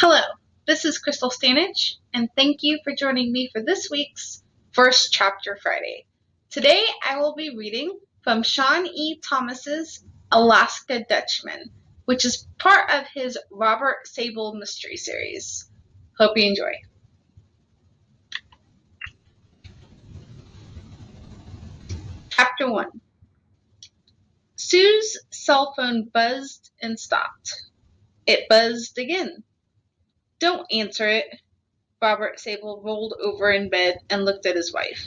Hello, this is Krystal Stanage, and thank you for joining me for this week's First Chapter Friday. Today I will be reading from Sean E. Thomas's Alaska Dutchman, which is part of his Robert Sable mystery series. Hope you enjoy. Chapter 1. Sue's cell phone buzzed and stopped. It buzzed again. Don't answer it. Robert Sable rolled over in bed and looked at his wife.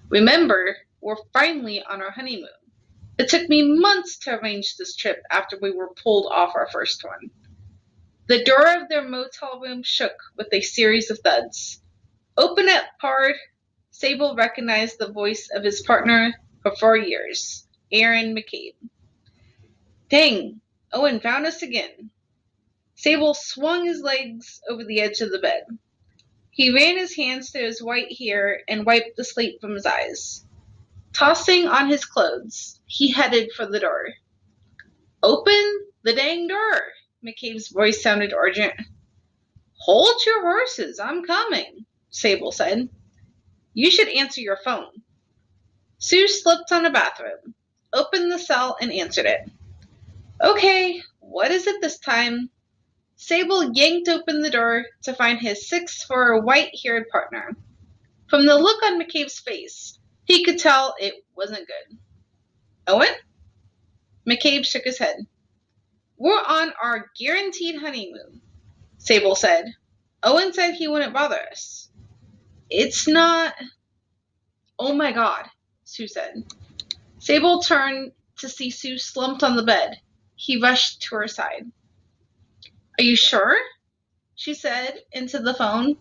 Remember, we're finally on our honeymoon. It took me months to arrange this trip after we were pulled off our first one. The door of their motel room shook with a series of thuds. Open up, pard. Sable recognized the voice of his partner for 4 years, Aaron McCabe. Dang, Owen found us again. Sable swung his legs over the edge of the bed. He ran his hands through his white hair and wiped the sleep from his eyes. Tossing on his clothes, he headed for the door. Open the dang door, McCabe's voice sounded urgent. Hold your horses, I'm coming, Sable said. You should answer your phone. Sue slipped on a bathrobe, opened the cell, and answered it. Okay, what is it this time? Sable yanked open the door to find his 6'4" white-haired partner. From the look on McCabe's face, he could tell it wasn't good. Owen? McCabe shook his head. We're on our guaranteed honeymoon, Sable said. Owen said he wouldn't bother us. It's not... Oh my God, Sue said. Sable turned to see Sue slumped on the bed. He rushed to her side. Are you sure? She said into the phone,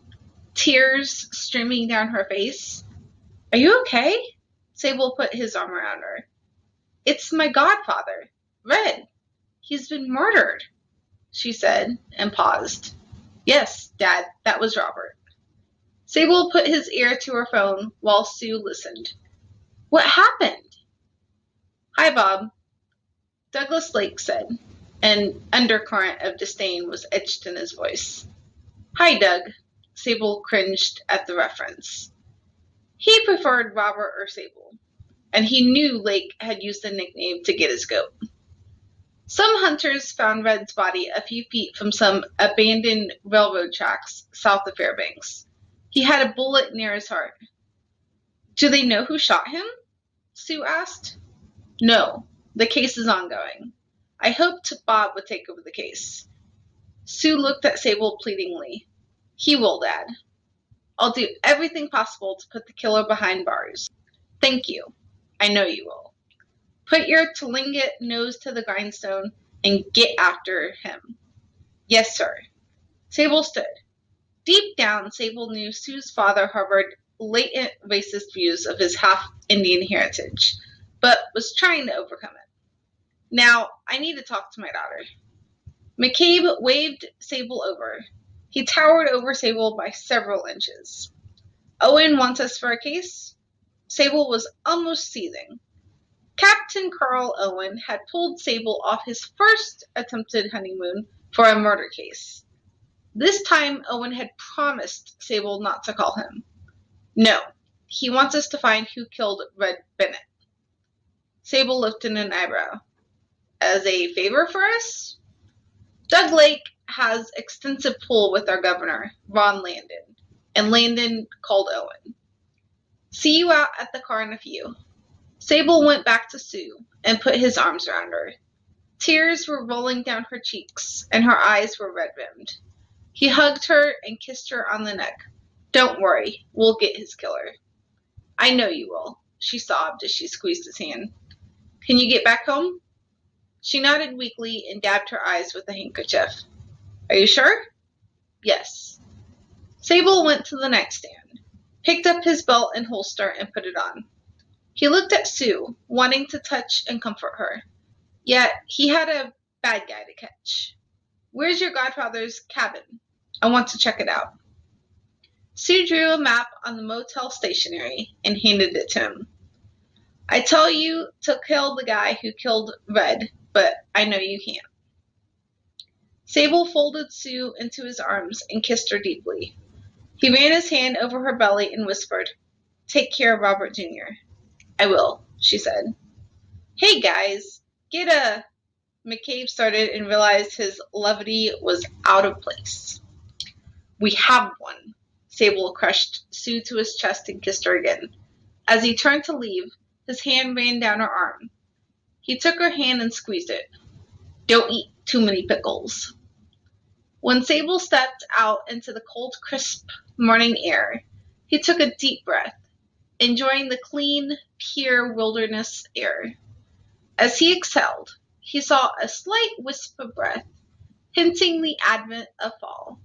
tears streaming down her face. Are you okay? Sable put his arm around her. It's my godfather, Red. He's been murdered, she said, and paused. Yes, Dad, that was Robert. Sable put his ear to her phone while Sue listened. What happened? Hi, Bob, Douglas Lake said. An undercurrent of disdain was etched in his voice. Hi, Doug. Sable cringed at the reference. He preferred Robert or Sable, and he knew Lake had used the nickname to get his goat. Some hunters found Red's body a few feet from some abandoned railroad tracks south of Fairbanks. He had a bullet near his heart. Do they know who shot him? Sue asked. No, the case is ongoing. I hoped Bob would take over the case. Sue looked at Sable pleadingly. He will, Dad. I'll do everything possible to put the killer behind bars. Thank you. I know you will. Put your Tlingit nose to the grindstone and get after him. Yes, sir. Sable stood. Deep down, Sable knew Sue's father harbored latent racist views of his half-Indian heritage, but was trying to overcome it. Now, I need to talk to my daughter. McCabe waved Sable over. He towered over Sable by several inches. Owen wants us for a case? Sable was almost seething. Captain Carl Owen had pulled Sable off his first attempted honeymoon for a murder case. This time, Owen had promised Sable not to call him. No, he wants us to find who killed Red Bennett. Sable lifted an eyebrow. As a favor for us? Doug Lake has extensive pull with our governor, Ron Landon, and Landon called Owen. See you out at the car in a few. Sable went back to Sue and put his arms around her. Tears were rolling down her cheeks, and her eyes were red-rimmed. He hugged her and kissed her on the neck. Don't worry, we'll get his killer. I know you will, she sobbed as she squeezed his hand. Can you get back home? She nodded weakly and dabbed her eyes with a handkerchief. Are you sure? Yes. Sable went to the nightstand, picked up his belt and holster, and put it on. He looked at Sue, wanting to touch and comfort her. Yet he had a bad guy to catch. Where's your godfather's cabin? I want to check it out. Sue drew a map on the motel stationery and handed it to him. I tell you to kill the guy who killed Red, but I know you can't. Sable folded Sue into his arms and kissed her deeply. He ran his hand over her belly and whispered, "Take care of Robert Jr." "I will," she said. "Hey guys, get a..." McCabe started and realized his levity was out of place. "We have one." Sable crushed Sue to his chest and kissed her again. As he turned to leave, his hand ran down her arm. He took her hand and squeezed it. "Don't eat too many pickles." When Sable stepped out into the cold, crisp morning air, he took a deep breath, enjoying the clean, pure wilderness air. As he exhaled, he saw a slight wisp of breath, hinting the advent of fall.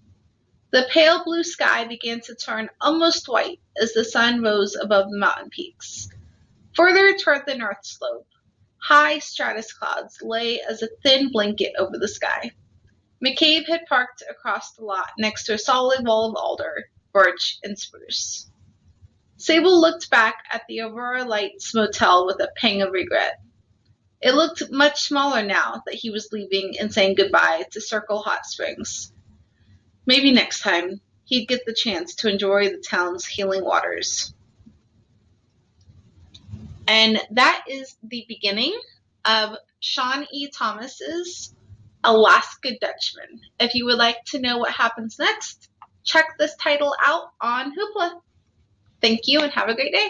The pale blue sky began to turn almost white as the sun rose above the mountain peaks. Further toward the north slope, high stratus clouds lay as a thin blanket over the sky. McCabe had parked across the lot next to a solid wall of alder, birch, and spruce. Sable looked back at the Aurora Lights motel with a pang of regret. It looked much smaller now that he was leaving and saying goodbye to Circle Hot Springs. Maybe next time he'd get the chance to enjoy the town's healing waters. And that is the beginning of Sean E. Thomas's Alaska Dutchman. If you would like to know what happens next, check this title out on Hoopla. Thank you and have a great day.